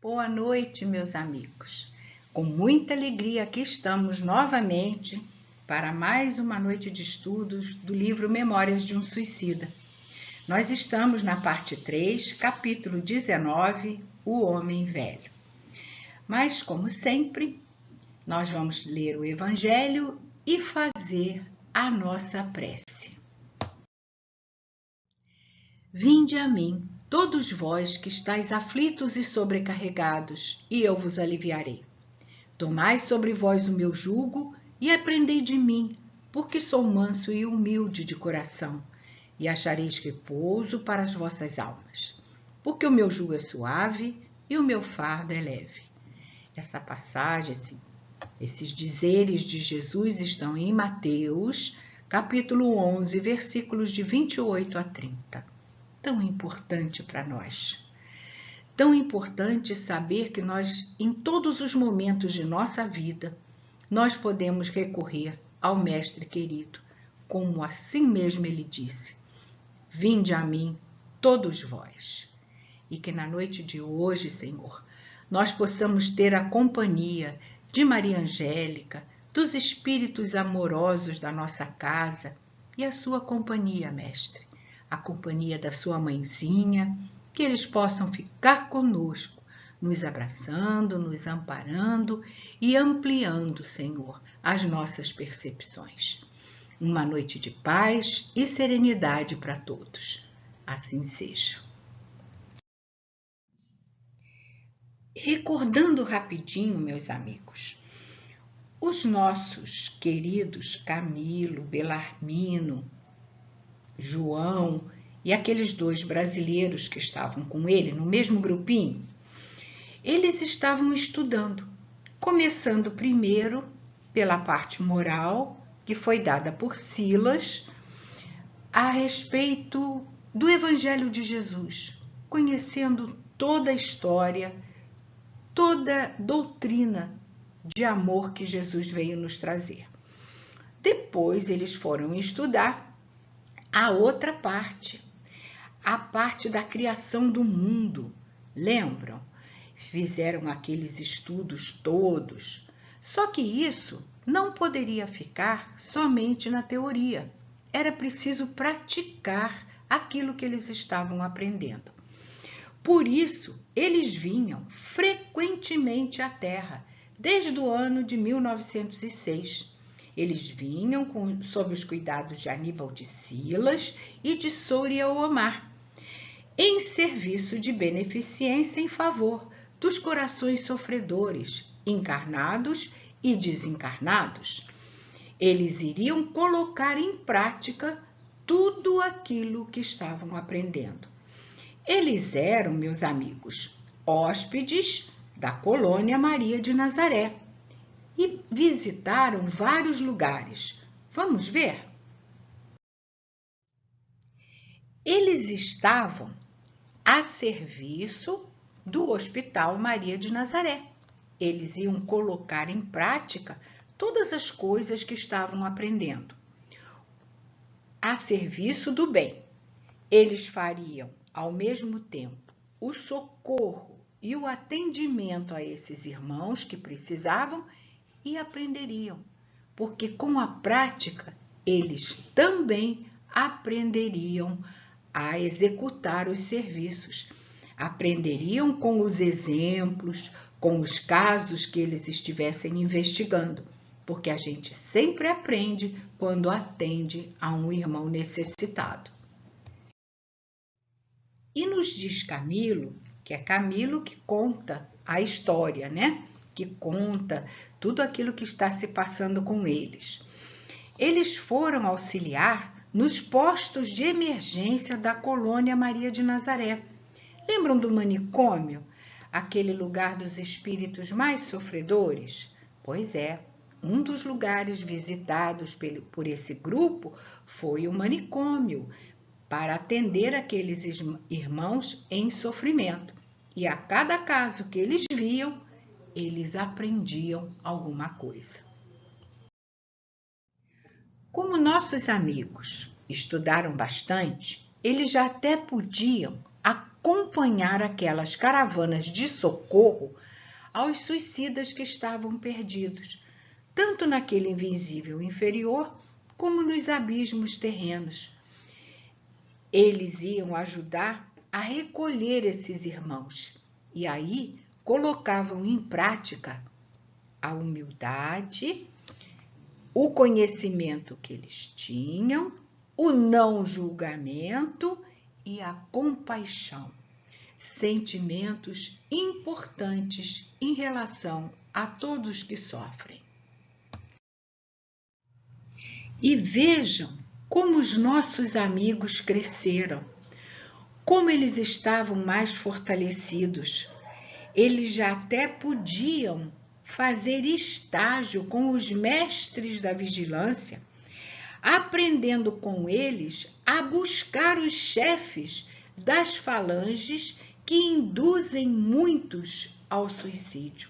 Boa noite, meus amigos. Com muita alegria aqui estamos novamente para mais uma noite de estudos do livro Memórias de um Suicida. Nós estamos na parte 3, capítulo 19, O Homem Velho. Mas, como sempre, nós vamos ler o Evangelho e fazer a nossa prece. Vinde a mim, todos vós que estáis aflitos e sobrecarregados, e eu vos aliviarei. Tomai sobre vós o meu jugo e aprendei de mim, porque sou manso e humilde de coração, e achareis repouso para as vossas almas. Porque o meu jugo é suave e o meu fardo é leve. Essa passagem, esses dizeres de Jesus estão em Mateus, capítulo 11, versículos de 28 a 30. Tão importante para nós. Tão importante saber que nós, em todos os momentos de nossa vida, nós podemos recorrer ao Mestre querido, como assim mesmo ele disse: vinde a mim, todos vós. E que na noite de hoje, Senhor, nós possamos ter a companhia de Maria Angélica, dos espíritos amorosos da nossa casa e a sua companhia, Mestre, a companhia da sua mãezinha, que eles possam ficar conosco, nos abraçando, nos amparando e ampliando, Senhor, as nossas percepções. Uma noite de paz e serenidade para todos. Assim seja. Recordando rapidinho, meus amigos, os nossos queridos Camilo, Belarmino, João e aqueles dois brasileiros que estavam com ele no mesmo grupinho, eles estavam estudando, começando primeiro pela parte moral, que foi dada por Silas, a respeito do Evangelho de Jesus, conhecendo toda a história, toda a doutrina de amor que Jesus veio nos trazer. Depois eles foram estudar a outra parte, a parte da criação do mundo. Lembram? Fizeram aqueles estudos todos. Só que isso não poderia ficar somente na teoria. Era preciso praticar aquilo que eles estavam aprendendo. Por isso, eles vinham frequentemente à Terra, desde o ano de 1906. Eles vinham sob os cuidados de Aníbal de Silas e de Souria Omar, em serviço de beneficência em favor dos corações sofredores, encarnados e desencarnados. Eles iriam colocar em prática tudo aquilo que estavam aprendendo. Eles eram, meus amigos, hóspedes da colônia Maria de Nazaré e visitaram vários lugares. Vamos ver? Eles estavam a serviço do Hospital Maria de Nazaré. Eles iam colocar em prática todas as coisas que estavam aprendendo. A serviço do bem. Eles fariam, ao mesmo tempo, o socorro e o atendimento a esses irmãos que precisavam e aprenderiam, porque com a prática eles também aprenderiam a executar os serviços, aprenderiam com os exemplos, com os casos que eles estivessem investigando, porque a gente sempre aprende quando atende a um irmão necessitado. E nos diz Camilo, que é Camilo que conta a história, né? Que conta tudo aquilo que está se passando com eles. Eles foram auxiliar nos postos de emergência da colônia Maria de Nazaré. Lembram do manicômio? Aquele lugar dos espíritos mais sofredores? Pois é, um dos lugares visitados por esse grupo foi o manicômio, para atender aqueles irmãos em sofrimento. E a cada caso que eles viam, eles aprendiam alguma coisa. Como nossos amigos estudaram bastante, eles já até podiam acompanhar aquelas caravanas de socorro aos suicidas que estavam perdidos, tanto naquele invisível inferior como nos abismos terrenos. Eles iam ajudar a recolher esses irmãos e aí colocavam em prática a humildade, o conhecimento que eles tinham, o não julgamento e a compaixão, sentimentos importantes em relação a todos que sofrem. E vejam como os nossos amigos cresceram, como eles estavam mais fortalecidos. Eles já até podiam fazer estágio com os mestres da vigilância, aprendendo com eles a buscar os chefes das falanges que induzem muitos ao suicídio.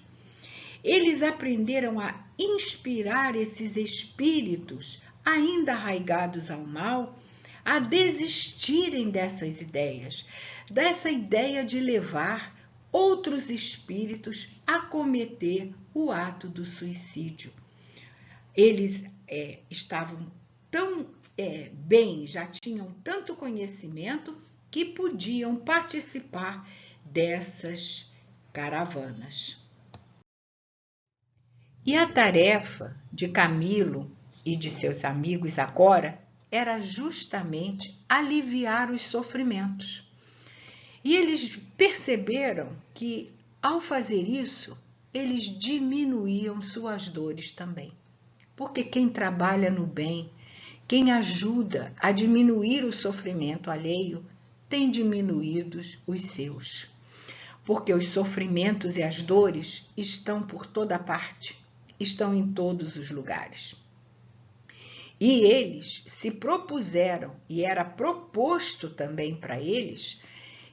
Eles aprenderam a inspirar esses espíritos ainda arraigados ao mal a desistirem dessas ideias, dessa ideia de levar outros espíritos a cometer o ato do suicídio. Eles estavam tão bem, já tinham tanto conhecimento que podiam participar dessas caravanas. E a tarefa de Camilo e de seus amigos agora era justamente aliviar os sofrimentos. E eles perceberam que, ao fazer isso, eles diminuíam suas dores também. Porque quem trabalha no bem, quem ajuda a diminuir o sofrimento alheio, tem diminuído os seus. Porque os sofrimentos e as dores estão por toda parte, estão em todos os lugares. E eles se propuseram, e era proposto também para eles,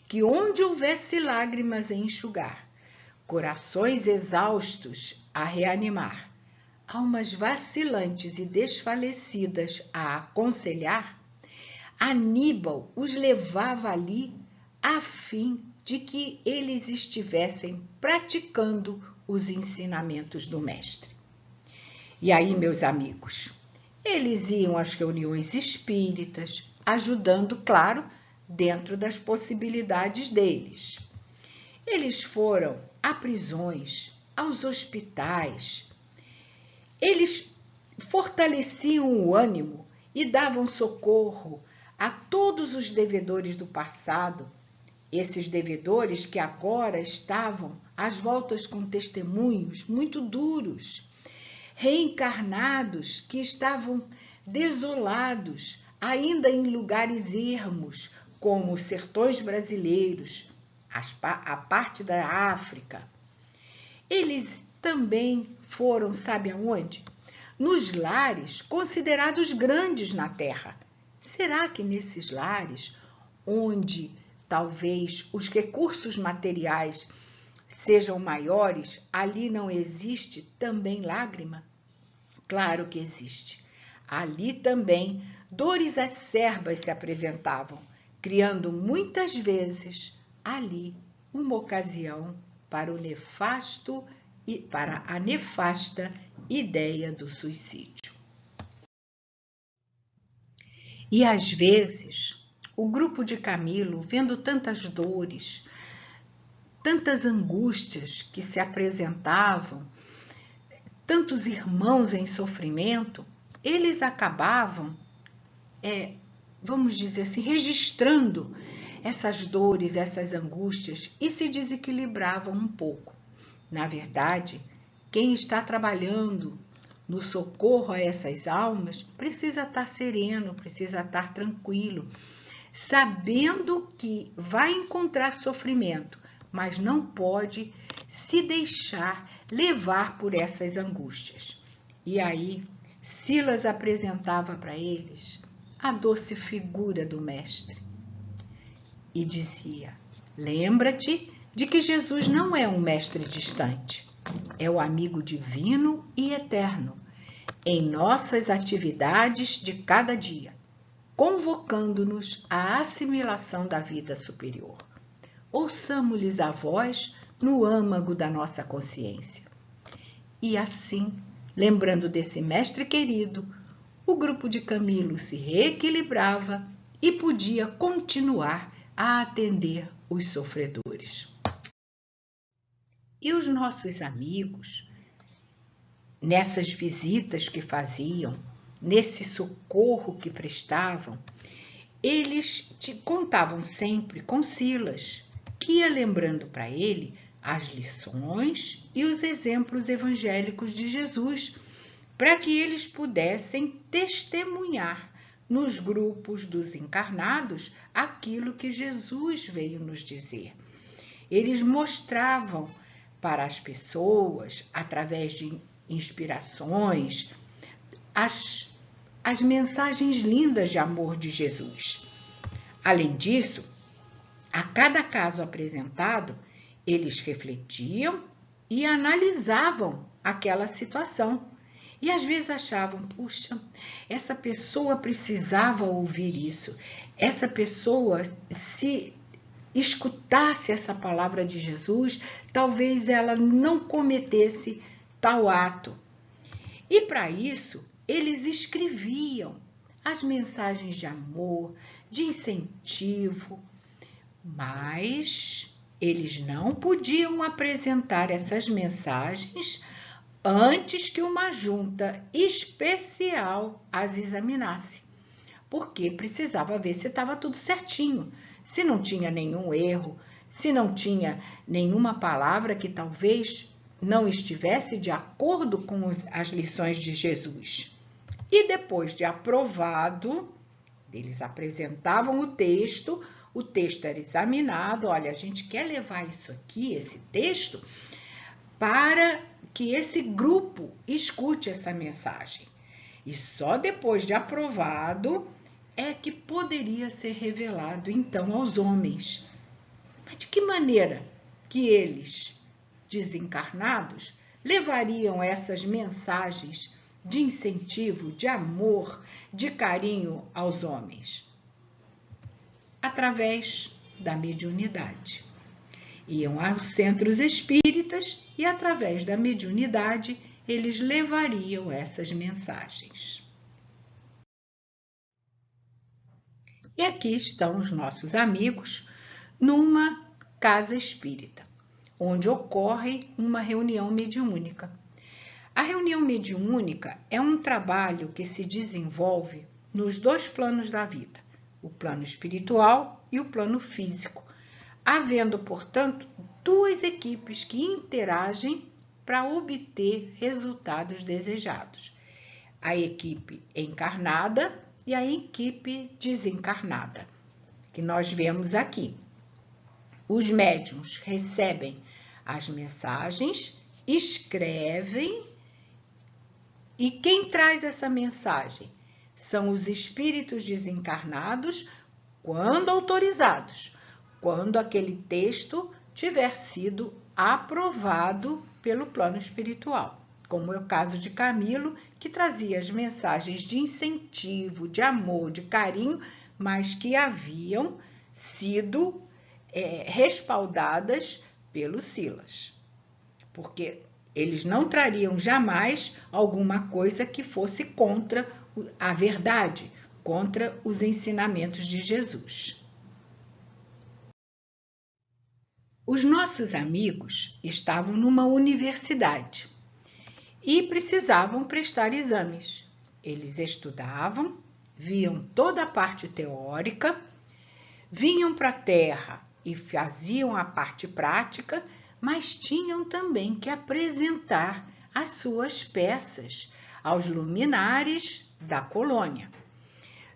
que onde houvesse lágrimas a enxugar, corações exaustos a reanimar, almas vacilantes e desfalecidas a aconselhar, Aníbal os levava ali a fim de que eles estivessem praticando os ensinamentos do mestre. E aí, meus amigos, eles iam às reuniões espíritas, ajudando, claro, dentro das possibilidades deles. Eles foram a prisões, aos hospitais. Eles fortaleciam o ânimo e davam socorro a todos os devedores do passado, esses devedores que agora estavam às voltas com testemunhos muito duros, reencarnados que estavam desolados, ainda em lugares ermos, como os sertões brasileiros, a parte da África. Eles também foram, sabe aonde? Nos lares considerados grandes na Terra. Será que nesses lares, onde talvez os recursos materiais sejam maiores, ali não existe também lágrima? Claro que existe. Ali também dores acerbas se apresentavam, criando muitas vezes ali uma ocasião para a nefasta ideia do suicídio. E às vezes, o grupo de Camilo, vendo tantas dores, tantas angústias que se apresentavam, tantos irmãos em sofrimento, eles acabavam, vamos dizer assim, registrando essas dores, essas angústias e se desequilibravam um pouco. Na verdade, quem está trabalhando no socorro a essas almas precisa estar sereno, precisa estar tranquilo, sabendo que vai encontrar sofrimento, mas não pode se deixar levar por essas angústias. E aí, Silas apresentava para eles a doce figura do Mestre e dizia: lembra-te de que Jesus não é um mestre distante, é o amigo divino e eterno, em nossas atividades de cada dia, convocando-nos à assimilação da vida superior. ouçamo-lhes a voz no âmago da nossa consciência. E assim, lembrando desse mestre querido, o grupo de Camilo se reequilibrava e podia continuar a atender os sofredores. E os nossos amigos, nessas visitas que faziam, nesse socorro que prestavam, eles contavam sempre com Silas, que ia lembrando para ele as lições e os exemplos evangélicos de Jesus, para que eles pudessem testemunhar nos grupos dos encarnados aquilo que Jesus veio nos dizer. Eles mostravam para as pessoas, através de inspirações, as mensagens lindas de amor de Jesus. Além disso, a cada caso apresentado, eles refletiam e analisavam aquela situação. E às vezes achavam, puxa, essa pessoa precisava ouvir isso. Essa pessoa, se escutasse essa palavra de Jesus, talvez ela não cometesse tal ato. E para isso, eles escreviam as mensagens de amor, de incentivo, mas eles não podiam apresentar essas mensagens antes que uma junta especial as examinasse, porque precisava ver se estava tudo certinho, se não tinha nenhum erro, se não tinha nenhuma palavra que talvez não estivesse de acordo com as lições de Jesus. E depois de aprovado, eles apresentavam o texto era examinado, olha, a gente quer levar isso aqui, esse texto, para que esse grupo escute essa mensagem. E só depois de aprovado é que poderia ser revelado, então, aos homens. Mas de que maneira que eles, desencarnados, levariam essas mensagens de incentivo, de amor, de carinho aos homens? Através da mediunidade. Iam aos centros espíritas e, através da mediunidade, eles levariam essas mensagens. E aqui estão os nossos amigos numa casa espírita, onde ocorre uma reunião mediúnica. A reunião mediúnica é um trabalho que se desenvolve nos dois planos da vida, o plano espiritual e o plano físico, havendo, portanto, duas equipes que interagem para obter resultados desejados. A equipe encarnada e a equipe desencarnada, que nós vemos aqui. Os médiuns recebem as mensagens, escrevem, e quem traz essa mensagem são os espíritos desencarnados, quando autorizados, quando aquele texto tiver sido aprovado pelo plano espiritual, como é o caso de Camilo, que trazia as mensagens de incentivo, de amor, de carinho, mas que haviam sido respaldadas pelo Silas, porque eles não trariam jamais alguma coisa que fosse contra a verdade, contra os ensinamentos de Jesus. Os nossos amigos estavam numa universidade e precisavam prestar exames. Eles estudavam, viam toda a parte teórica, vinham para a Terra e faziam a parte prática, mas tinham também que apresentar as suas peças aos luminares da colônia.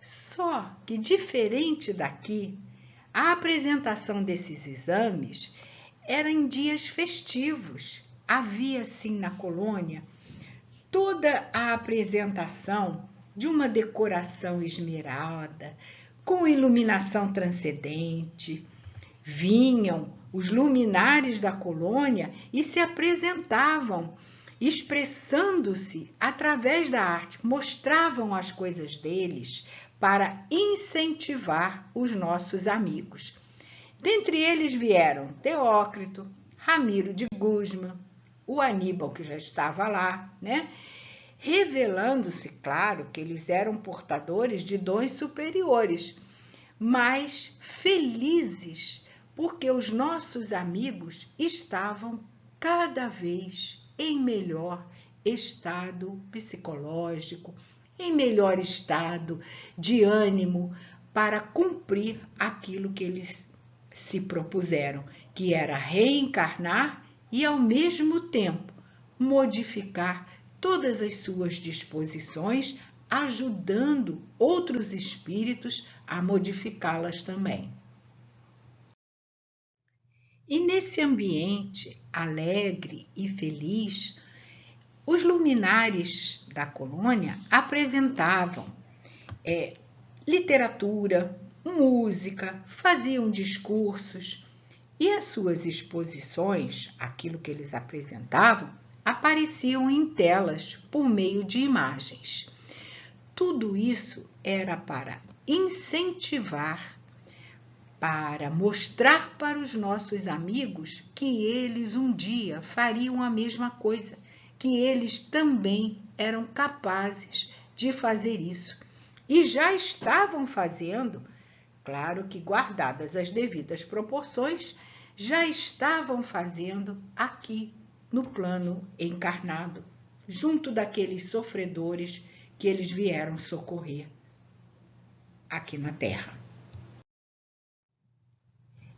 Só que, diferente daqui, a apresentação desses exames era em dias festivos. Havia, sim, na colônia, toda a apresentação de uma decoração esmerada, com iluminação transcendente. Vinham os luminares da colônia e se apresentavam, expressando-se através da arte, mostravam as coisas deles para incentivar os nossos amigos. Dentre eles vieram Teócrito, Ramiro de Guzmán, o Aníbal, que já estava lá, né? Revelando-se, claro, que eles eram portadores de dons superiores, mas felizes porque os nossos amigos estavam cada vez em melhor estado psicológico, em melhor estado de ânimo para cumprir aquilo que eles se propuseram, que era reencarnar e, ao mesmo tempo, modificar todas as suas disposições, ajudando outros espíritos a modificá-las também. E nesse ambiente alegre e feliz, os luminares da colônia apresentavam literatura, música, faziam discursos e as suas exposições, aquilo que eles apresentavam, apareciam em telas por meio de imagens. Tudo isso era para incentivar, para mostrar para os nossos amigos que eles um dia fariam a mesma coisa, que eles também eram capazes de fazer isso. E já estavam fazendo, claro que guardadas as devidas proporções, já estavam fazendo aqui no plano encarnado, junto daqueles sofredores que eles vieram socorrer aqui na Terra.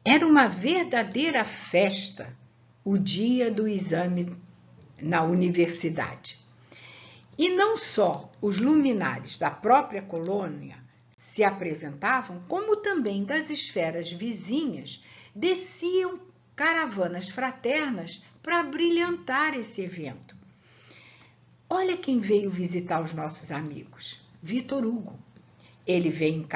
Era uma verdadeira festa o dia do exame na universidade. E não só os luminares da própria colônia se apresentavam, como também das esferas vizinhas desciam caravanas fraternas para brilhantar esse evento. Olha quem veio visitar os nossos amigos, Vitor Hugo. Ele veio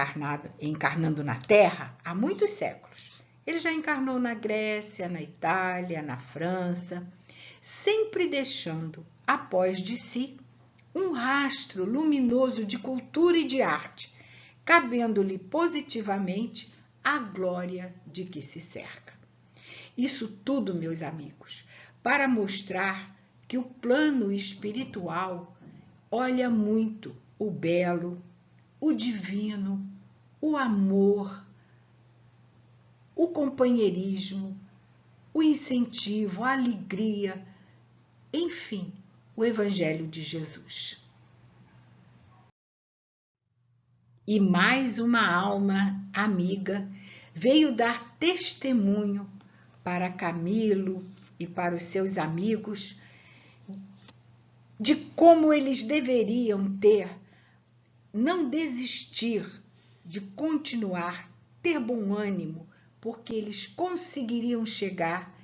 encarnando na Terra há muitos séculos. Ele já encarnou na Grécia, na Itália, na França, sempre deixando após de si um rastro luminoso de cultura e de arte, cabendo-lhe positivamente a glória de que se cerca. Isso tudo, meus amigos, para mostrar que o plano espiritual olha muito o belo, o divino, o amor, o companheirismo, o incentivo, a alegria, enfim, o Evangelho de Jesus. E mais uma alma amiga veio dar testemunho para Camilo e para os seus amigos de como eles deveriam não desistir de continuar, ter bom ânimo, porque eles conseguiriam chegar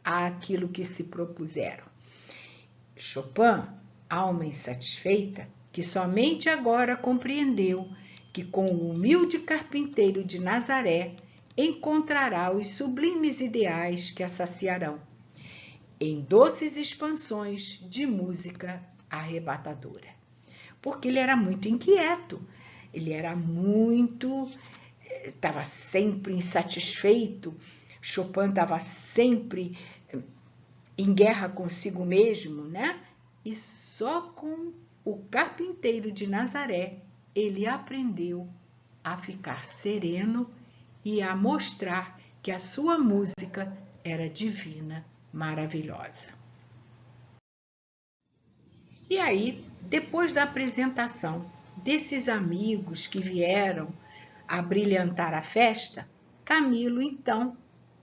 àquilo que se propuseram. Chopin, alma insatisfeita, que somente agora compreendeu que com o humilde carpinteiro de Nazaré encontrará os sublimes ideais que a saciarão, em doces expansões de música arrebatadora. Porque ele era muito inquieto, ele estava sempre insatisfeito, Chopin estava sempre em guerra consigo mesmo, né? E só com o carpinteiro de Nazaré ele aprendeu a ficar sereno e a mostrar que a sua música era divina, maravilhosa. E aí, depois da apresentação desses amigos que vieram a brilhantar a festa, Camilo, então,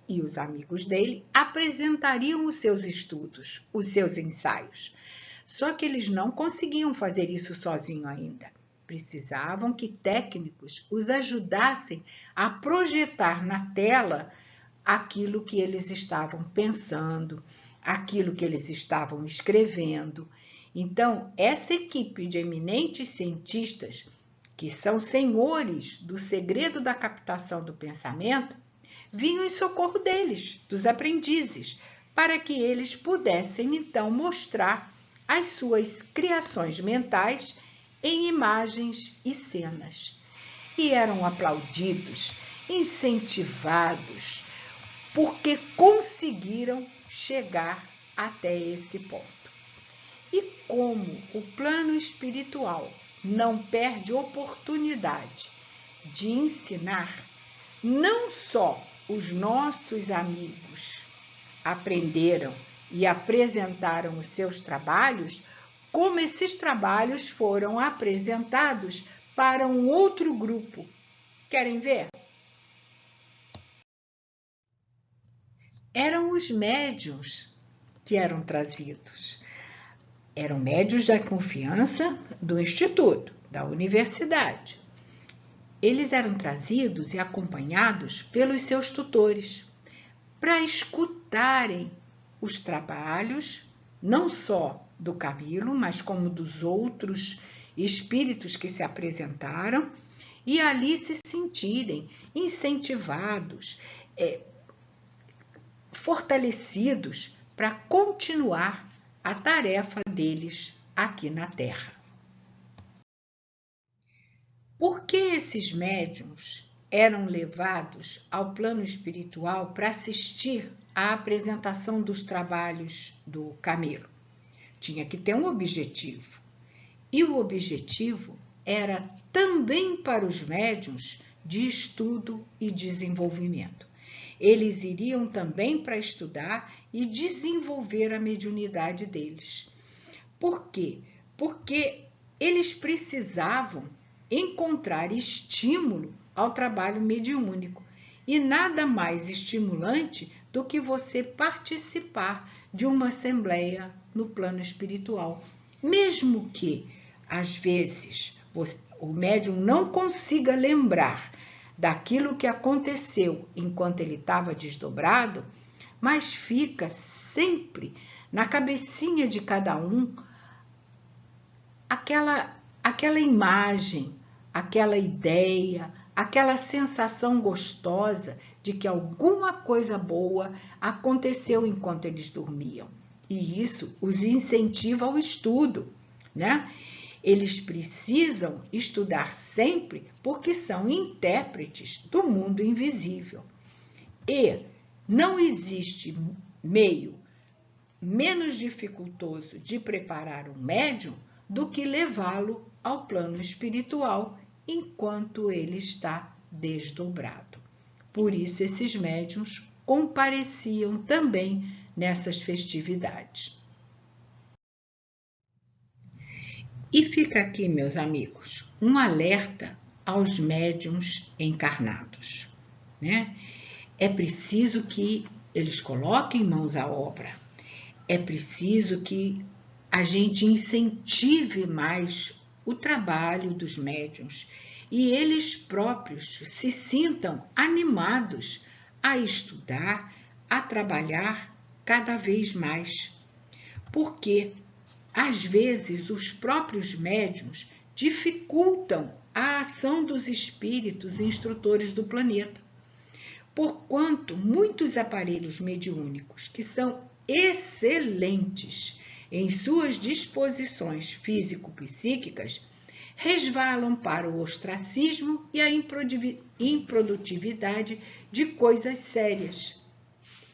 e os amigos dele apresentariam os seus estudos, os seus ensaios. Só que eles não conseguiam fazer isso sozinhos ainda. Precisavam que técnicos os ajudassem a projetar na tela aquilo que eles estavam pensando, aquilo que eles estavam escrevendo. Então, essa equipe de eminentes cientistas, que são senhores do segredo da captação do pensamento, vinham em socorro deles, dos aprendizes, para que eles pudessem, então, mostrar as suas criações mentais em imagens e cenas. E eram aplaudidos incentivados, porque conseguiram chegar até esse ponto. E como o plano espiritual não perde oportunidade de ensinar, não só os nossos amigos aprenderam e apresentaram os seus trabalhos, como esses trabalhos foram apresentados para um outro grupo. Querem ver? Eram os médiuns que eram trazidos. Eram médiuns da confiança do instituto, da universidade. Eles eram trazidos e acompanhados pelos seus tutores para escutarem os trabalhos, não só do Camilo, mas como dos outros espíritos que se apresentaram, e ali se sentirem incentivados, fortalecidos para continuar a tarefa deles aqui na Terra. Por que esses médiuns eram levados ao plano espiritual para assistir à apresentação dos trabalhos do Camilo? Tinha que ter um objetivo. E o objetivo era também para os médiuns de estudo e desenvolvimento. Eles iriam também para estudar e desenvolver a mediunidade deles. Por quê? Porque eles precisavam encontrar estímulo ao trabalho mediúnico. E nada mais estimulante do que você participar de uma assembleia no plano espiritual. Mesmo que, às vezes, o médium não consiga lembrar daquilo que aconteceu enquanto ele estava desdobrado, mas fica sempre na cabecinha de cada um aquela imagem, aquela ideia, aquela sensação gostosa de que alguma coisa boa aconteceu enquanto eles dormiam. E isso os incentiva ao estudo, né? Eles precisam estudar sempre porque são intérpretes do mundo invisível. E não existe meio menos dificultoso de preparar um médium do que levá-lo ao plano espiritual enquanto ele está desdobrado. Por isso, esses médiuns compareciam também nessas festividades. E fica aqui, meus amigos, um alerta aos médiuns encarnados, né? É preciso que eles coloquem mãos à obra, é preciso que a gente incentive mais o trabalho dos médiuns e eles próprios se sintam animados a estudar, a trabalhar cada vez mais. Porque, às vezes, os próprios médiuns dificultam a ação dos espíritos instrutores do planeta. Porquanto muitos aparelhos mediúnicos, que são excelentes em suas disposições físico-psíquicas, resvalam para o ostracismo e a improdutividade de coisas sérias,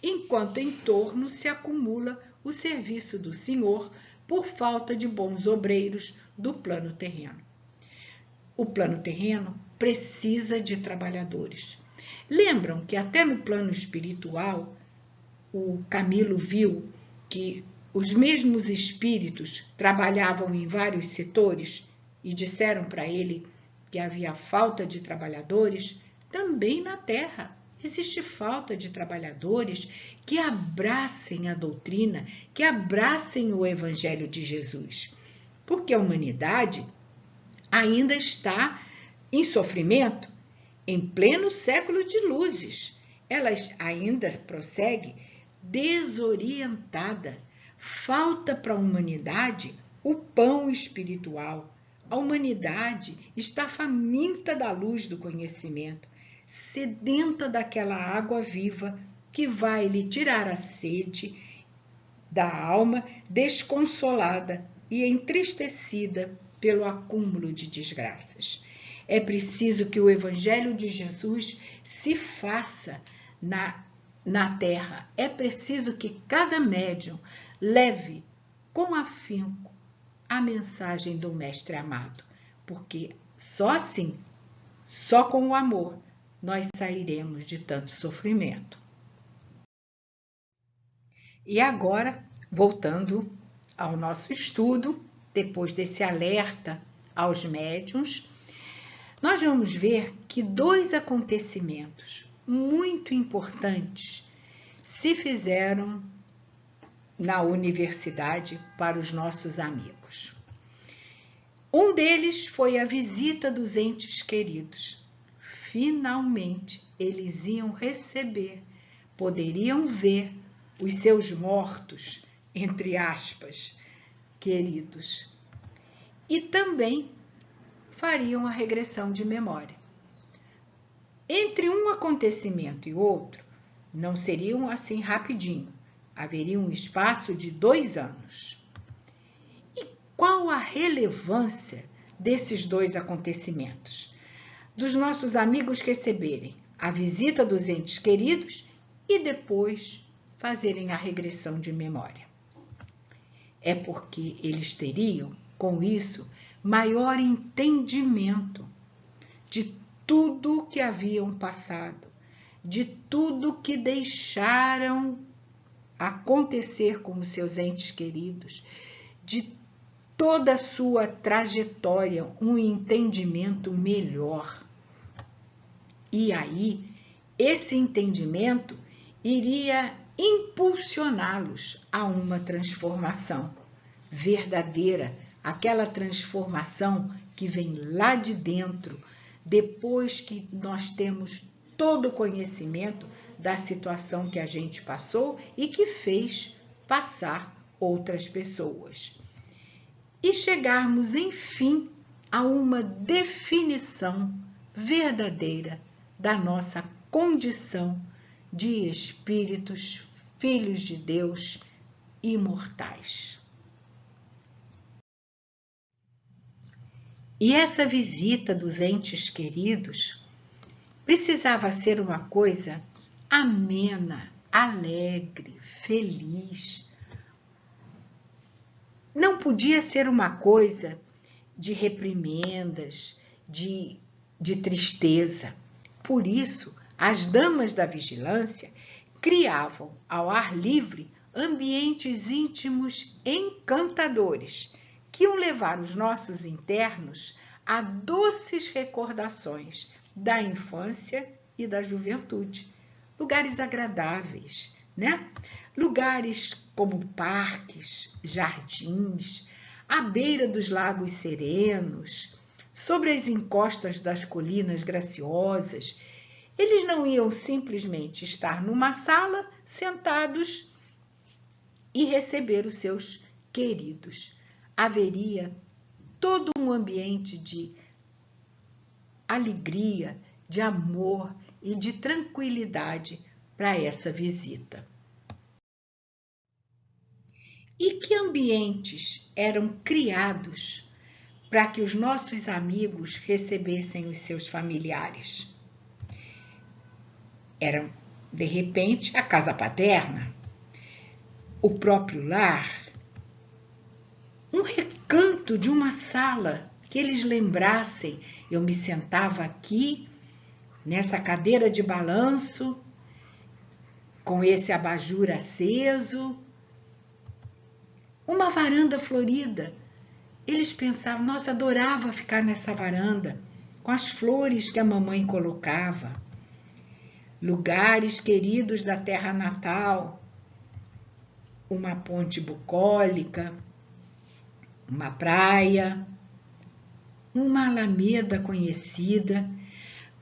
enquanto em torno se acumula o serviço do Senhor por falta de bons obreiros do plano terreno. O plano terreno precisa de trabalhadores. Lembram que até no plano espiritual, o Camilo viu que os mesmos espíritos trabalhavam em vários setores e disseram para ele que havia falta de trabalhadores? Também na Terra existe falta de trabalhadores que abracem a doutrina, que abracem o Evangelho de Jesus. Porque a humanidade ainda está em sofrimento, em pleno século de luzes. Ela ainda prossegue desorientada. Falta para a humanidade o pão espiritual. A humanidade está faminta da luz do conhecimento, sedenta daquela água viva que vai lhe tirar a sede da alma, desconsolada e entristecida pelo acúmulo de desgraças. É preciso que o Evangelho de Jesus se faça na terra. É preciso que cada médium leve com afinco a mensagem do Mestre amado, porque só assim, só com o amor, nós sairemos de tanto sofrimento. E agora, voltando ao nosso estudo, depois desse alerta aos médiuns, nós vamos ver que 2 acontecimentos muito importantes se fizeram na universidade para os nossos amigos. Um deles foi a visita dos entes queridos. Finalmente, eles iam receber, poderiam ver os seus mortos, entre aspas, queridos. E também fariam a regressão de memória. Entre um acontecimento e outro, não seriam assim rapidinho. Haveria um espaço de 2 anos. E qual a relevância desses 2 acontecimentos? Dos nossos amigos receberem a visita dos entes queridos e depois fazerem a regressão de memória. É porque eles teriam, com isso, maior entendimento de tudo que haviam passado, de tudo que deixaram acontecer com os seus entes queridos, de toda a sua trajetória, um entendimento melhor. E aí, esse entendimento iria impulsioná-los a uma transformação verdadeira, aquela transformação que vem lá de dentro, depois que nós temos todo o conhecimento da situação que a gente passou e que fez passar outras pessoas. E chegarmos, enfim, a uma definição verdadeira da nossa condição de espíritos, filhos de Deus, imortais. E essa visita dos entes queridos precisava ser uma coisa amena, alegre, feliz. Não podia ser uma coisa de reprimendas, de tristeza. Por isso, as damas da vigilância criavam ao ar livre ambientes íntimos encantadores, que iam levar os nossos internos a doces recordações da infância e da juventude. Lugares agradáveis, né? Lugares como parques, jardins, à beira dos lagos serenos, sobre as encostas das colinas graciosas. Eles não iam simplesmente estar numa sala, sentados e receber os seus queridos. Haveria todo um ambiente de alegria, de amor e de tranquilidade para essa visita. E que ambientes eram criados para que os nossos amigos recebessem os seus familiares? Era, de repente, a casa paterna, o próprio lar, um recanto de uma sala que eles lembrassem. Eu me sentava aqui, nessa cadeira de balanço, com esse abajur aceso, uma varanda florida. Eles pensavam, nossa, adorava ficar nessa varanda, com as flores que a mamãe colocava. Lugares queridos da terra natal, uma ponte bucólica, uma praia, uma alameda conhecida,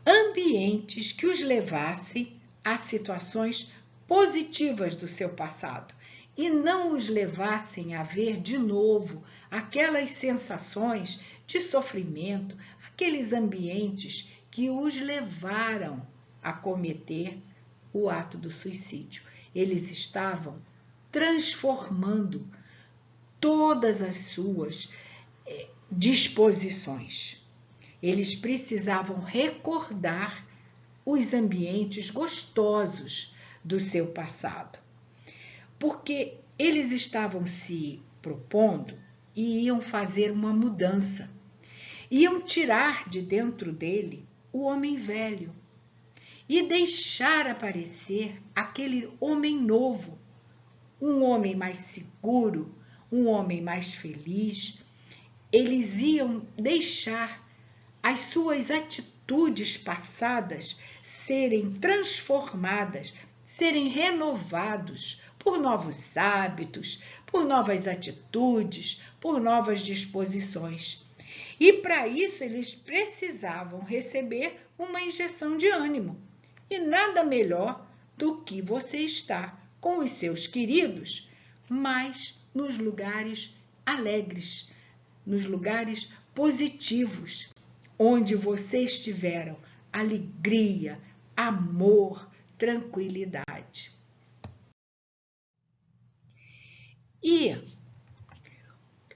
ambientes que os levassem a situações positivas do seu passado e não os levassem a ver de novo aquelas sensações de sofrimento, aqueles ambientes que os levaram a cometer o ato do suicídio. Eles estavam transformando todas as suas disposições. Eles precisavam recordar os ambientes gostosos do seu passado, porque eles estavam se propondo e iam fazer uma mudança. Iam tirar de dentro dele o homem velho e deixar aparecer aquele homem novo, um homem mais seguro, um homem mais feliz. Eles iam deixar as suas atitudes passadas serem transformadas, serem renovados por novos hábitos, por novas atitudes, por novas disposições. E para isso eles precisavam receber uma injeção de ânimo. E nada melhor do que você estar com os seus queridos, mas nos lugares alegres, nos lugares positivos, onde vocês tiveram alegria, amor, tranquilidade. E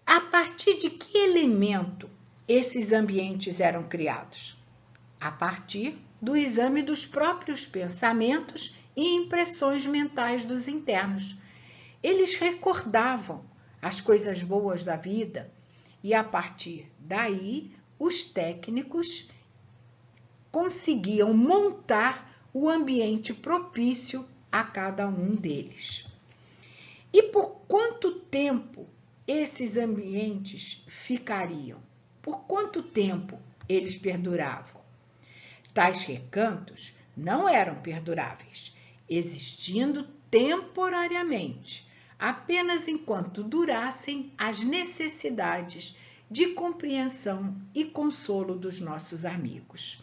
a partir de que elemento esses ambientes eram criados? A partir do exame dos próprios pensamentos e impressões mentais dos internos. Eles recordavam as coisas boas da vida e, a partir daí, os técnicos conseguiam montar o ambiente propício a cada um deles. E por quanto tempo esses ambientes ficariam? Por quanto tempo eles perduravam? Tais recantos não eram perduráveis, existindo temporariamente, apenas enquanto durassem as necessidades de compreensão e consolo dos nossos amigos.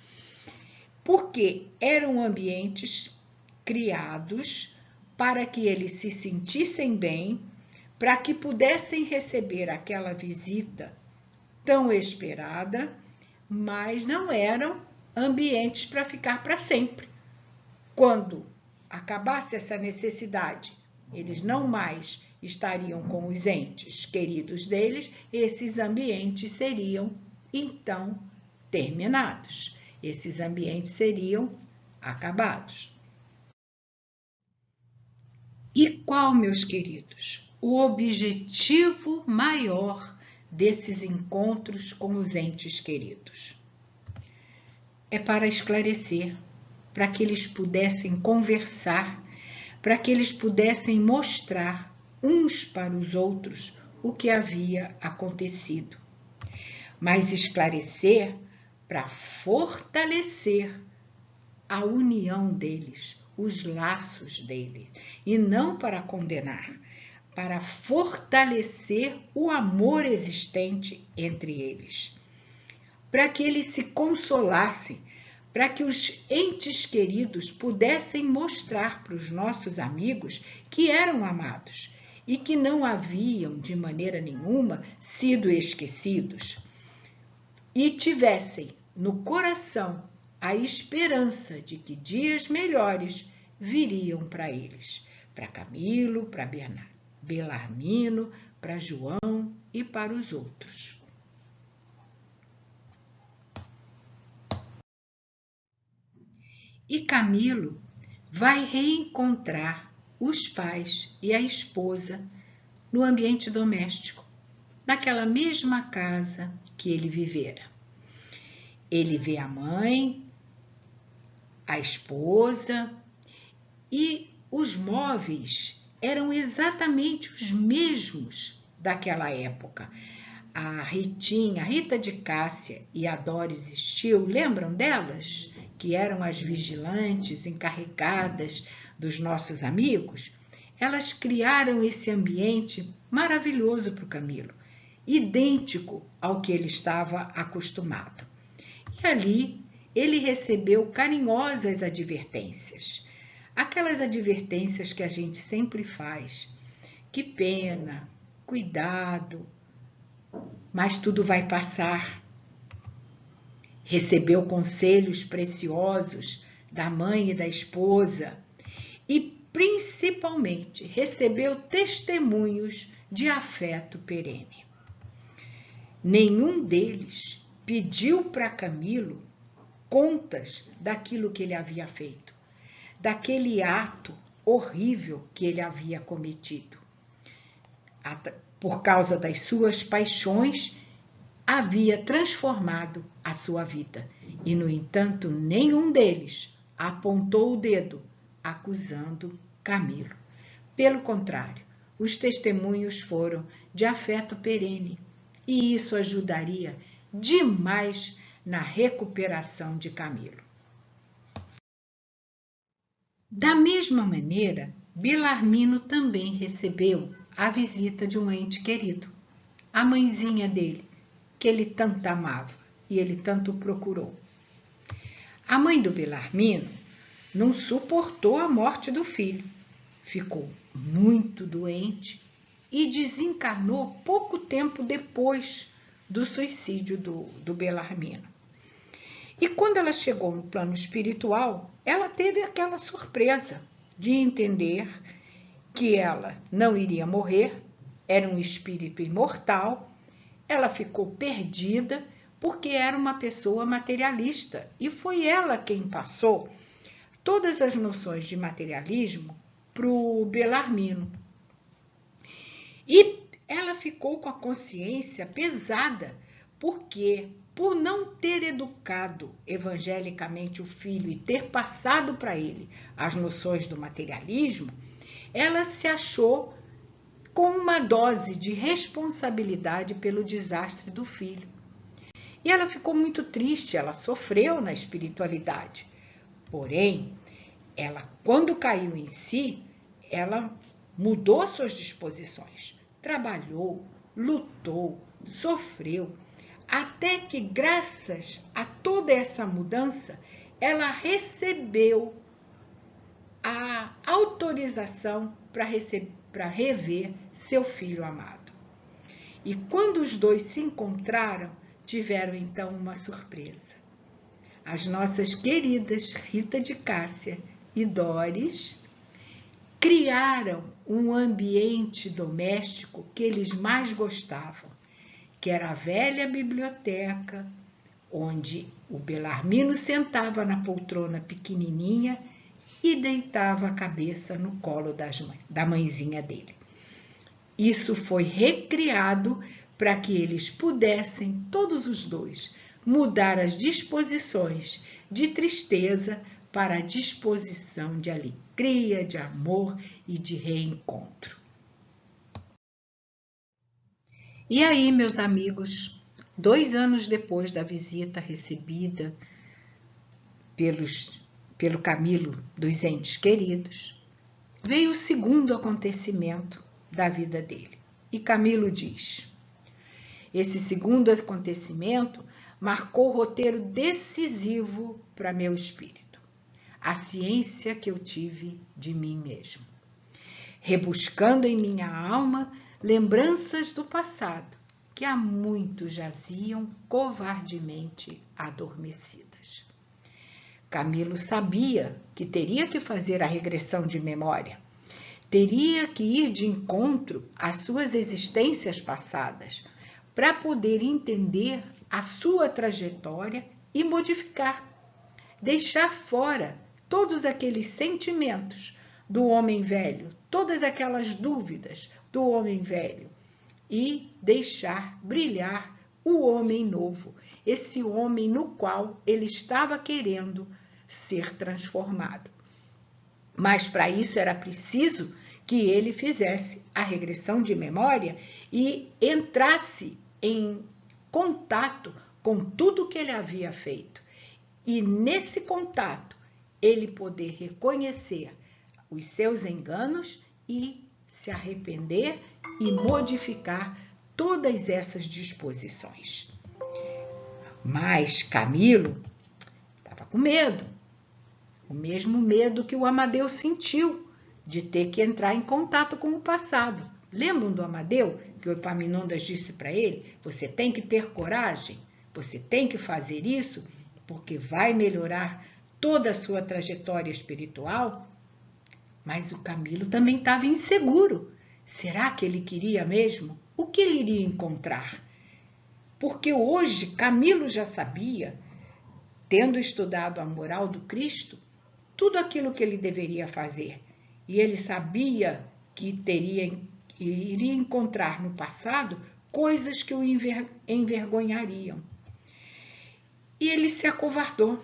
Porque eram ambientes criados para que eles se sentissem bem, para que pudessem receber aquela visita tão esperada, mas não eram ambientes para ficar para sempre. Quando acabasse essa necessidade, eles não mais estariam com os entes queridos deles, esses ambientes seriam, então, terminados. Esses ambientes seriam acabados. E qual, meus queridos, o objetivo maior desses encontros com os entes queridos? É para esclarecer, para que eles pudessem conversar, para que eles pudessem mostrar uns para os outros o que havia acontecido. Mas esclarecer para fortalecer a união deles, os laços deles, e não para condenar, para fortalecer o amor existente entre eles, para que eles se consolassem, para que os entes queridos pudessem mostrar para os nossos amigos que eram amados e que não haviam, de maneira nenhuma, sido esquecidos, e tivessem no coração a esperança de que dias melhores viriam para eles, para Camilo, para Belarmino, para João e para os outros. E Camilo vai reencontrar os pais e a esposa no ambiente doméstico, naquela mesma casa que ele vivera. Ele vê a mãe, a esposa, e os móveis eram exatamente os mesmos daquela época. A Ritinha, a Rita de Cássia e a Doris Steele, lembram delas? Que eram as vigilantes encarregadas dos nossos amigos? Elas criaram esse ambiente maravilhoso para o Camilo, idêntico ao que ele estava acostumado. E ali ele recebeu carinhosas advertências, aquelas advertências que a gente sempre faz. Que pena, cuidado, mas tudo vai passar. Recebeu conselhos preciosos da mãe e da esposa e, principalmente, recebeu testemunhos de afeto perene. Nenhum deles pediu para Camilo contas daquilo que ele havia feito, daquele ato horrível que ele havia cometido. Por causa das suas paixões, havia transformado a sua vida. E, no entanto, nenhum deles apontou o dedo acusando Camilo. Pelo contrário, os testemunhos foram de afeto perene, e isso ajudaria demais na recuperação de Camilo. Da mesma maneira, Belarmino também recebeu a visita de um ente querido, a mãezinha dele, que ele tanto amava e ele tanto procurou. A mãe do Belarmino não suportou a morte do filho, ficou muito doente e desencarnou pouco tempo depois do suicídio do Belarmino. E quando ela chegou no plano espiritual, ela teve aquela surpresa de entender que ela não iria morrer, era um espírito imortal. Ela ficou perdida porque era uma pessoa materialista e foi ela quem passou todas as noções de materialismo para o Belarmino. E ela ficou com a consciência pesada porque, por não ter educado evangelicamente o filho e ter passado para ele as noções do materialismo, ela se achou com uma dose de responsabilidade pelo desastre do filho. E ela ficou muito triste, ela sofreu na espiritualidade. Porém, ela, quando caiu em si, ela mudou suas disposições, trabalhou, lutou, sofreu, até que, graças a toda essa mudança, ela recebeu a autorização para rever seu filho amado. E quando os dois se encontraram, tiveram então uma surpresa. As nossas queridas Rita de Cássia e Doris criaram um ambiente doméstico que eles mais gostavam, que era a velha biblioteca, onde o Belarmino sentava na poltrona pequenininha e deitava a cabeça no colo da mãezinha dele. Isso foi recriado para que eles pudessem, todos os dois, mudar as disposições de tristeza para a disposição de alegria, de amor e de reencontro. E aí, meus amigos, 2 anos depois da visita recebida pelo Camilo dos entes queridos, veio o segundo acontecimento da vida dele. E Camilo diz: esse segundo acontecimento marcou o roteiro decisivo para meu espírito, a ciência que eu tive de mim mesmo, rebuscando em minha alma lembranças do passado que há muito jaziam covardemente adormecidas. Camilo sabia que teria que fazer a regressão de memória, teria que ir de encontro às suas existências passadas para poder entender a sua trajetória e modificar, deixar fora todos aqueles sentimentos do homem velho, todas aquelas dúvidas do homem velho e deixar brilhar o homem novo, esse homem no qual ele estava querendo ser transformado. Mas para isso era preciso que ele fizesse a regressão de memória e entrasse em contato com tudo que ele havia feito. E nesse contato, ele poder reconhecer os seus enganos e se arrepender e modificar todas essas disposições. Mas Camilo estava com medo, o mesmo medo que o Amadeu sentiu de ter que entrar em contato com o passado. Lembram do Amadeu, que o Epaminondas disse para ele? Você tem que ter coragem, você tem que fazer isso, porque vai melhorar toda a sua trajetória espiritual. Mas o Camilo também estava inseguro. Será que ele queria mesmo? O que ele iria encontrar? porque hoje Camilo já sabia, tendo estudado a moral do Cristo, tudo aquilo que ele deveria fazer. E ele sabia que iria encontrar no passado coisas que o envergonhariam. E ele se acovardou.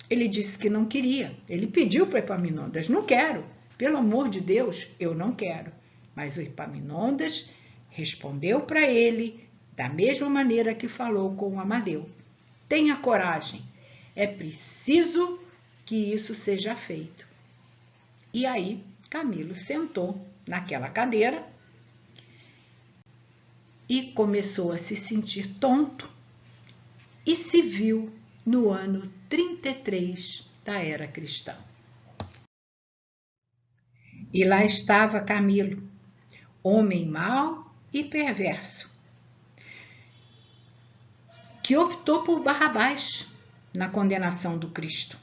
Ele disse que não queria. Ele pediu para Epaminondas: não quero, pelo amor de Deus, eu não quero. Mas o Epaminondas respondeu para ele da mesma maneira que falou com o Amadeu: tenha coragem, é preciso que isso seja feito. E aí Camilo sentou naquela cadeira e começou a se sentir tonto e se viu no ano 33 da era cristã. E lá estava Camilo, homem mau e perverso, que optou por Barrabás na condenação do Cristo.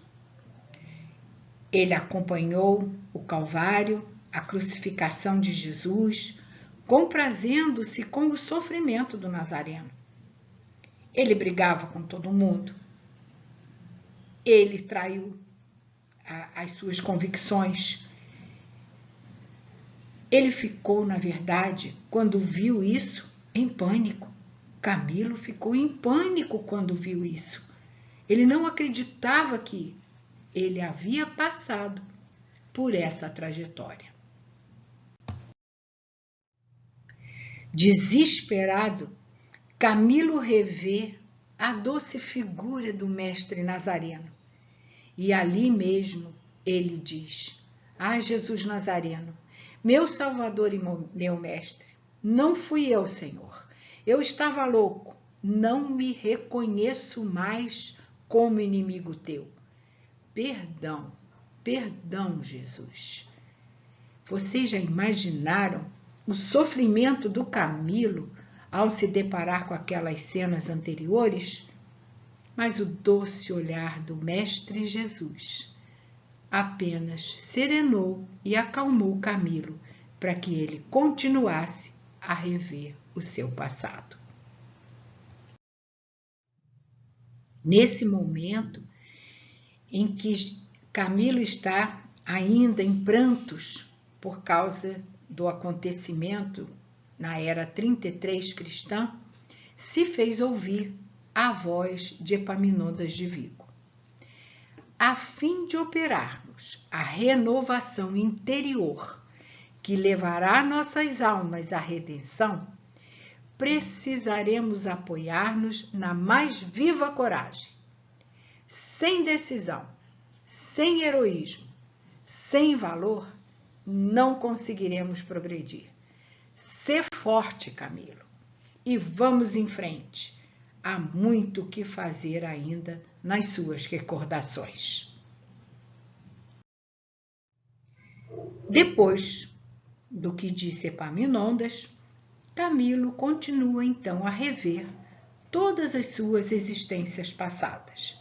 Ele acompanhou o Calvário, a crucificação de Jesus, comprazendo-se com o sofrimento do Nazareno. Ele brigava com todo mundo. Ele traiu as suas convicções. Ele ficou, na verdade, quando viu isso, em pânico. Camilo ficou em pânico quando viu isso. Ele não acreditava que ele havia passado por essa trajetória. Desesperado, Camilo revê a doce figura do mestre Nazareno. E ali mesmo ele diz: ah, Jesus Nazareno, meu Salvador e meu mestre, não fui eu, Senhor. Eu estava louco, não me reconheço mais como inimigo teu. Perdão, perdão, Jesus. Vocês já imaginaram o sofrimento do Camilo ao se deparar com aquelas cenas anteriores? Mas o doce olhar do Mestre Jesus apenas serenou e acalmou Camilo para que ele continuasse a rever o seu passado. Nesse momento em que Camilo está ainda em prantos por causa do acontecimento na era 33 cristã, se fez ouvir a voz de Epaminondas de Vigo. A fim de operarmos a renovação interior que levará nossas almas à redenção, precisaremos apoiar-nos na mais viva coragem. Sem decisão, sem heroísmo, sem valor, não conseguiremos progredir. Sê forte, Camilo, e vamos em frente. Há muito o que fazer ainda nas suas recordações. Depois do que disse Epaminondas, Camilo continua então a rever todas as suas existências passadas.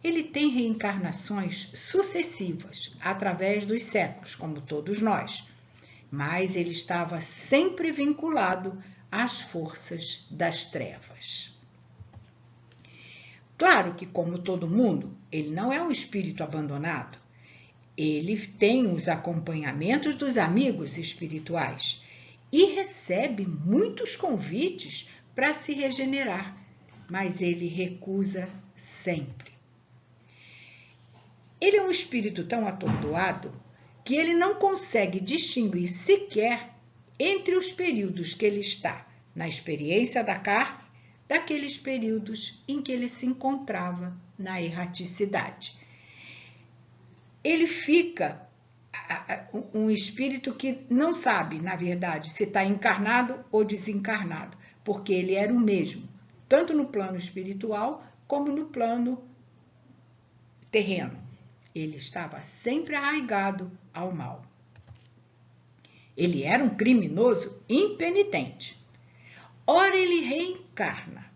Ele tem reencarnações sucessivas através dos séculos, como todos nós, mas ele estava sempre vinculado às forças das trevas. Claro que, como todo mundo, ele não é um espírito abandonado. Ele tem os acompanhamentos dos amigos espirituais e recebe muitos convites para se regenerar, mas ele recusa sempre. Ele é um espírito tão atordoado que ele não consegue distinguir sequer entre os períodos que ele está na experiência da carne daqueles períodos em que ele se encontrava na erraticidade. Ele fica um espírito que não sabe, na verdade, se está encarnado ou desencarnado, porque ele era o mesmo, tanto no plano espiritual como no plano terreno. Ele estava sempre arraigado ao mal. Ele era um criminoso impenitente. Ora, ele reencarna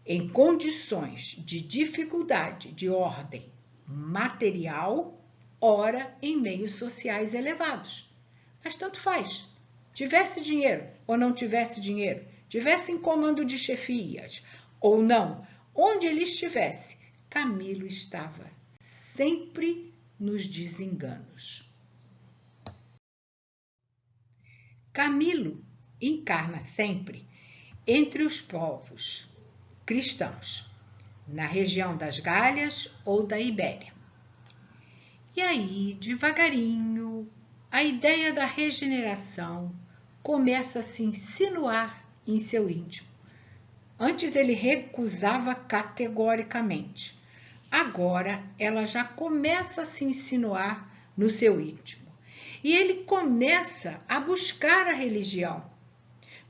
em condições de dificuldade de ordem material, ora em meios sociais elevados. Mas tanto faz. Tivesse dinheiro ou não tivesse dinheiro, tivesse em comando de chefias ou não, onde ele estivesse, Camilo estava sempre nos desenganos. Camilo encarna sempre entre os povos cristãos, na região das Gálias ou da Ibéria. E aí, devagarinho, a ideia da regeneração começa a se insinuar em seu íntimo. Antes ele recusava categoricamente. Agora ela já começa a se insinuar no seu íntimo. E ele começa a buscar a religião.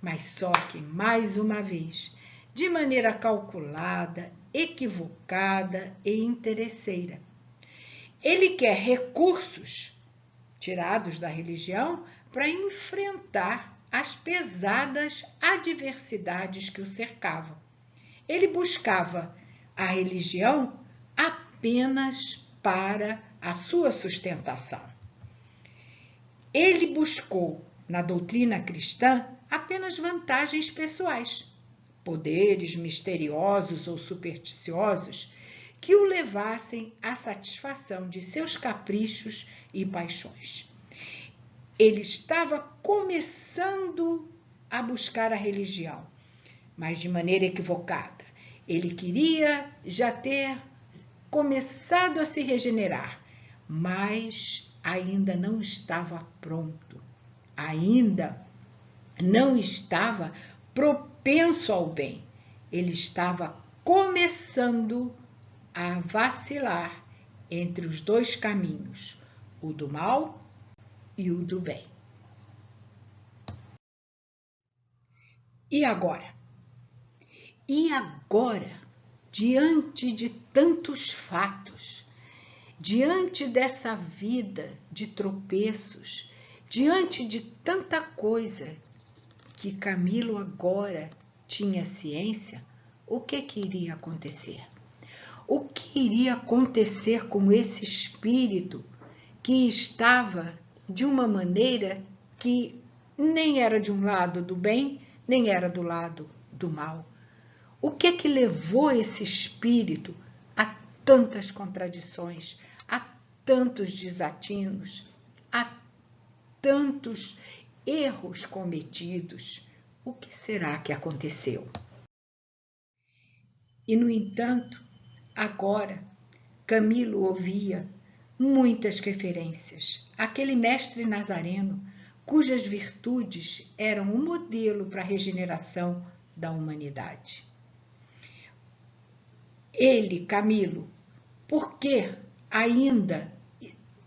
Mas só que, mais uma vez, de maneira calculada, equivocada e interesseira. Ele quer recursos tirados da religião para enfrentar as pesadas adversidades que o cercavam. Ele buscava a religião apenas para a sua sustentação. Ele buscou, na doutrina cristã, apenas vantagens pessoais, poderes misteriosos ou supersticiosos que o levassem à satisfação de seus caprichos e paixões. Ele estava começando a buscar a religião, mas de maneira equivocada. Ele queria já ter começado a se regenerar, mas ainda não estava pronto, ainda não estava propenso ao bem. Ele estava começando a vacilar entre os dois caminhos, o do mal e o do bem. E agora? E agora, diante de tantos fatos, diante dessa vida de tropeços, diante de tanta coisa que Camilo agora tinha ciência, o que iria acontecer? O que iria acontecer com esse espírito que estava de uma maneira que nem era de um lado do bem, nem era do lado do mal? O que levou esse espírito a tantas contradições, a tantos desatinos, a tantos erros cometidos? O que será que aconteceu? E, no entanto, agora, Camilo ouvia muitas referências àquele mestre nazareno, cujas virtudes eram um modelo para a regeneração da humanidade. Ele, Camilo, por que ainda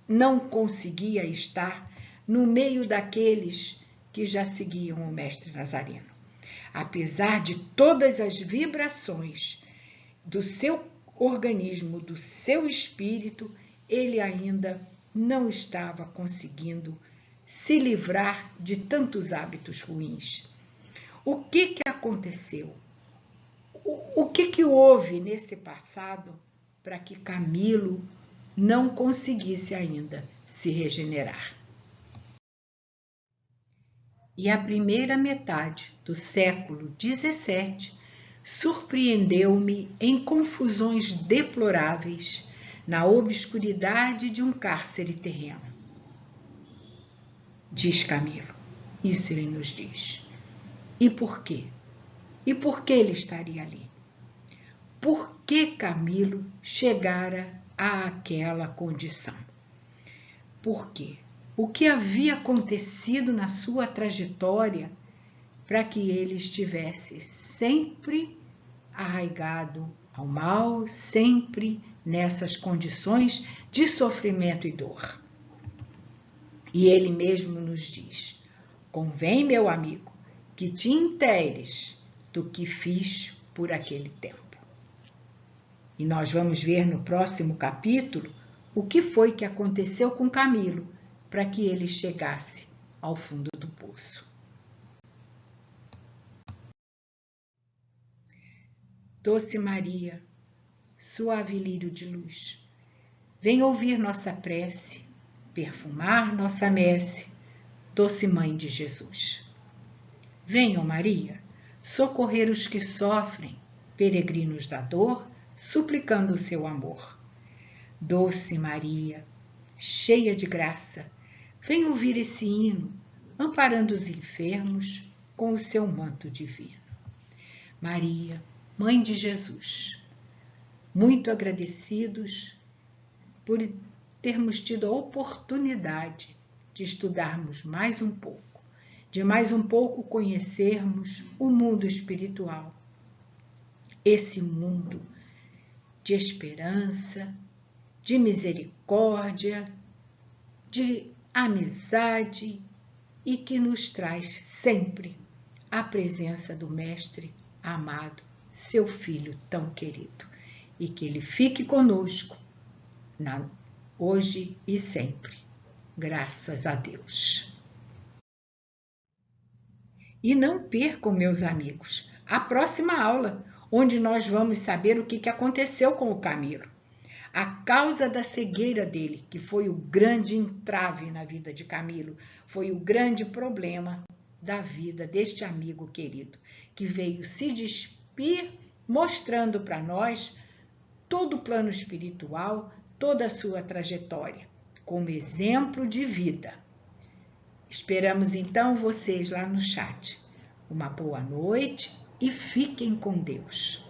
não conseguia estar no meio daqueles que já seguiam o mestre nazareno? Apesar de todas as vibrações do seu organismo, do seu espírito, ele ainda não estava conseguindo se livrar de tantos hábitos ruins. O que aconteceu? O que houve nesse passado para que Camilo não conseguisse ainda se regenerar? E a primeira metade do século XVII surpreendeu-me em confusões deploráveis na obscuridade de um cárcere terreno. Diz Camilo, isso ele nos diz. E por quê? E por que ele estaria ali? Por que Camilo chegara àquela condição? Por quê? O que havia acontecido na sua trajetória para que ele estivesse sempre arraigado ao mal, sempre nessas condições de sofrimento e dor? E ele mesmo nos diz: convém, meu amigo, que te inteires do que fiz por aquele tempo. E nós vamos ver no próximo capítulo o que foi que aconteceu com Camilo para que ele chegasse ao fundo do poço. Doce Maria, suave lírio de luz, vem ouvir nossa prece, perfumar nossa messe, doce Mãe de Jesus. Venham, Maria, socorrer os que sofrem, peregrinos da dor, suplicando o seu amor. Doce Maria, cheia de graça, vem ouvir esse hino, amparando os enfermos com o seu manto divino. Maria, Mãe de Jesus, muito agradecidos por termos tido a oportunidade de estudarmos mais um pouco, de mais um pouco conhecermos o mundo espiritual, esse mundo de esperança, de misericórdia, de amizade e que nos traz sempre a presença do Mestre amado, seu Filho tão querido, e que ele fique conosco hoje e sempre. Graças a Deus. E não percam, meus amigos, a próxima aula, onde nós vamos saber o que aconteceu com o Camilo. A causa da cegueira dele, que foi o grande entrave na vida de Camilo, foi o grande problema da vida deste amigo querido, que veio se despir, mostrando para nós todo o plano espiritual, toda a sua trajetória, como exemplo de vida. Esperamos então vocês lá no chat. Uma boa noite e fiquem com Deus.